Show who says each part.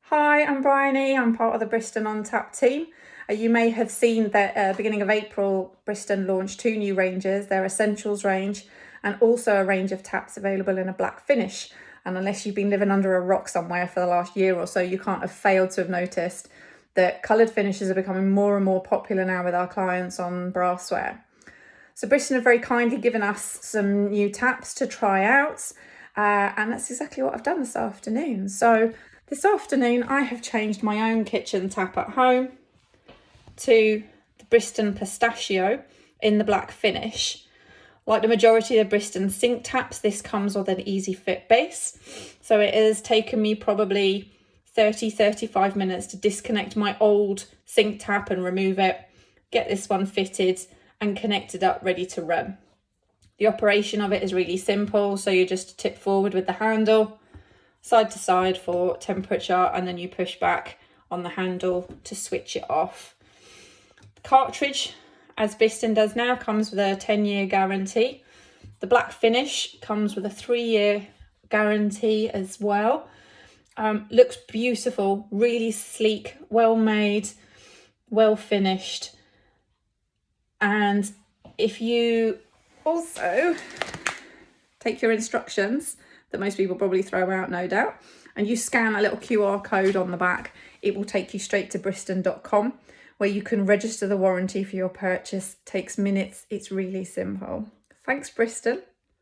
Speaker 1: Hi, I'm Briony. I'm part of the Bristan on Tap team. You may have seen that beginning of April, Bristan launched 2 new ranges, their Essentials range and also a range of taps available in a black finish. And unless you've been living under a rock somewhere for the last year or so, you can't have failed to have noticed that coloured finishes are becoming more and more popular now with our clients on brassware. So Bristan have very kindly given us some new taps to try out, and that's exactly what I've done this afternoon. So this afternoon I have changed my own kitchen tap at home to the Bristan Pistachio in the black finish. Like the majority of the Bristan sink taps, this comes with an Easyfit base. So it has taken me probably 35 minutes to disconnect my old sink tap and remove it, get this one fitted and connected up, ready to run. The operation of it is really simple. So you just tip forward with the handle, side to side for temperature, and then you push back on the handle to switch it off. The cartridge, as Bristan does now, comes with a 10-year guarantee. The black finish comes with a 3-year guarantee as well. Looks beautiful, really sleek, well made, well finished. And if you also take your instructions that most people probably throw out, no doubt, and you scan a little QR code on the back, it will take you straight to bristan.com where you can register the warranty for your purchase. It takes minutes. It's really simple. Thanks, Bristan.